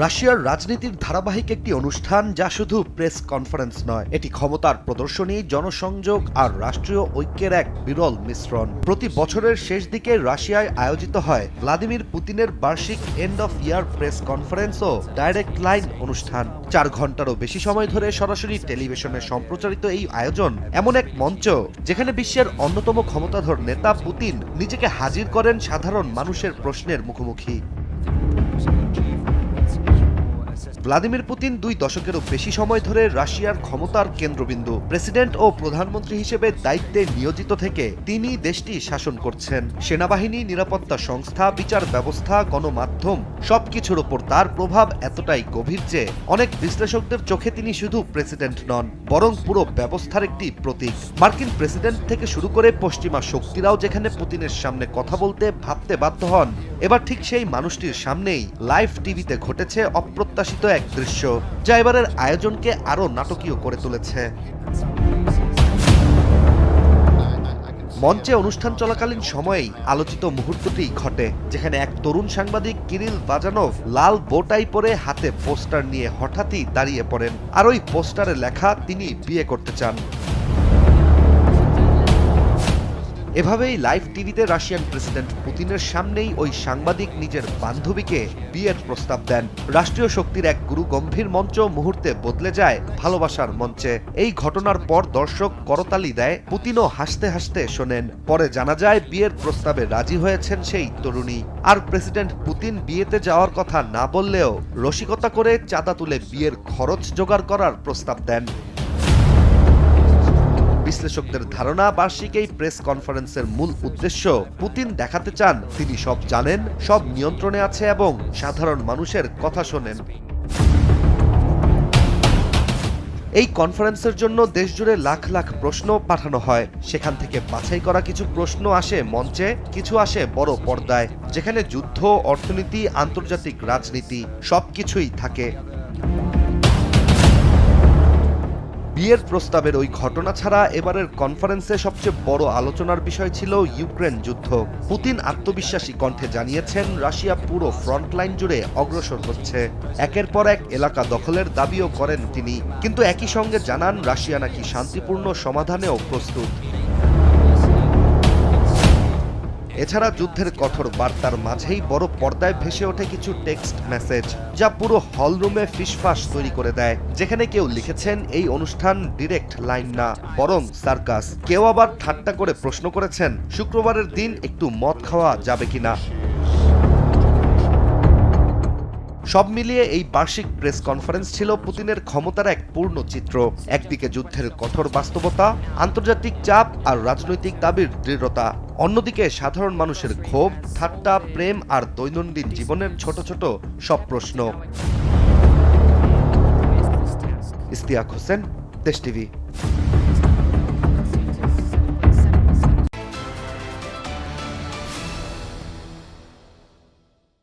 রাশিয়ার রাজনীতির ধারাবাহিক একটি অনুষ্ঠান যা শুধু প্রেস কনফারেন্স নয়, এটি ক্ষমতার প্রদর্শনী, জনসংযোগ আর রাষ্ট্রীয় ঐক্যের এক বিরল মিশ্রণ। প্রতি বছরের শেষ দিকে রাশিয়ায় আয়োজিত হয় ভ্লাদিমির পুতিনের বার্ষিক end of year press conference ও ডাইরেক্ট লাইন অনুষ্ঠান। 4 ঘন্টারও বেশি সময় ধরে সরাসরি টেলিভিশনে সম্প্রচারিত এই আয়োজন এমন এক মঞ্চ যেখানে বিশ্বের অন্যতম ক্ষমতাধর নেতা পুতিন নিজেকে হাজির করেন সাধারণ মানুষের প্রশ্নের মুখোমুখি। ভ্লাদিমির পুতিন 2 দশকেরও বেশি সময় ধরে রাশিয়ার ক্ষমতার কেন্দ্রবিন্দু। প্রেসিডেন্ট ও প্রধানমন্ত্রী হিসেবে দায়িত্বে নিয়োজিত থেকে তিনি দেশটি শাসন করছেন। সেনাবাহিনী, নিরাপত্তা সংস্থা, বিচার ব্যবস্থা, গণমাধ্যম সবকিছুর ওপর তার প্রভাব এতটাই গভীর যে অনেক বিশ্লেষকদের চোখে তিনি শুধু প্রেসিডেন্ট নন, বরং পুরো ব্যবস্থার একটি প্রতীক। মার্কিন প্রেসিডেন্ট থেকে শুরু করে পশ্চিমা শক্তিরাও যেখানে পুতিনের সামনে কথা বলতে ভাবতে বাধ্য হন, এবার ঠিক সেই মানুষটির সামনেই লাইভ টিভিতে ঘটেছে অপ্রত্যাশিত এক দৃশ্য, যা এবারের আয়োজনকে আরো নাটকীয় করে তুলেছে। মঞ্চে অনুষ্ঠান চলাকালীন সময়েই আলোচিত মুহূর্তটি ঘটে, যেখানে এক তরুণ সাংবাদিক কিরিল বাজানভ লাল বোটাই পরে হাতে পোস্টার নিয়ে হঠাৎই দাঁড়িয়ে পড়েন, আর ওই পোস্টারে লেখা তিনি বিয়ে করতে চান। এভাবেই লাইভ টিভিতে রাশিয়ান প্রেসিডেন্ট পুতিনের সামনেই ওই সাংবাদিক নিজের বান্ধবীকে বিয়ের প্রস্তাব দেন। রাষ্ট্রীয় শক্তির এক গুরুগম্ভীর মঞ্চ মুহূর্তে বদলে যায় ভালোবাসার মঞ্চে। এই ঘটনার পর দর্শক করতালি দেয়, পুতিনও হাসতে হাসতে শোনেন। পরে জানা যায় বিয়ের প্রস্তাবে রাজি হয়েছেন সেই তরুণী। আর প্রেসিডেন্ট পুতিন বিয়েতে যাওয়ার কথা না বললেও রসিকতা করে চাঁদা তুলে বিয়ের খরচ জোগাড় করার প্রস্তাব দেন। বিশ্লেষকদের ধারণা, বার্ষিক এই প্রেস কনফারেন্সের মূল উদ্দেশ্য পুতিন দেখাতে চান তিনি সব জানেন, সব নিয়ন্ত্রণে আছে এবং সাধারণ মানুষের কথা শোনেন। এই কনফারেন্সের জন্য দেশজুড়ে লাখ লাখ প্রশ্ন পাঠানো হয়। সেখান থেকে বাছাই করা কিছু প্রশ্ন আসে মঞ্চে, কিছু আসে বড় পর্দায়, যেখানে যুদ্ধ, অর্থনীতি, আন্তর্জাতিক রাজনীতি সবকিছুই থাকে। বিয়ের প্রস্তাবের ওই ঘটনা ছাড়া এবারের কনফারেন্সে সবচেয়ে বড় আলোচনার বিষয় ছিল ইউক্রেন যুদ্ধ। পুতিন আত্মবিশ্বাসী কণ্ঠে জানিয়েছেন রাশিয়া পুরো ফ্রন্টলাইন জুড়ে অগ্রসর হচ্ছে। একের পর এক এলাকা দখলের দাবিও করেন তিনি, কিন্তু একই সঙ্গে জানান রাশিয়া নাকি শান্তিপূর্ণ সমাধানেও প্রস্তুত। এছাড়া যুদ্ধের কঠোর বার্তার মাঝেই বড় পর্দায় ভেসে ওঠে কিছু টেক্সট মেসেজ, যা পুরো হলরুমে ফিসফাস তৈরি করে দেয়। যেখানে কেউ লিখেছেন এই অনুষ্ঠান ডিরেক্ট লাইন না, বরং সার্কাস। কেউ আবার ঠাট্টা করে প্রশ্ন করেছেন শুক্রবারের দিন একটু মদ খাওয়া যাবে কিনা। সব মিলিয়ে এই বার্ষিক প্রেস কনফারেন্স ছিল পুতিনের ক্ষমতার এক পূর্ণ চিত্র। একদিকে যুদ্ধের কঠোর বাস্তবতা, আন্তর্জাতিক চাপ আর রাজনৈতিক দাবির দৃঢ়তা, অন্যদিকে সাধারণ মানুষের ক্ষোভ, ঠাট্টা, প্রেম আর দৈনন্দিন জীবনের ছোট ছোট সব প্রশ্ন। ইশতিয়াক হোসেন, দেশ টিভি।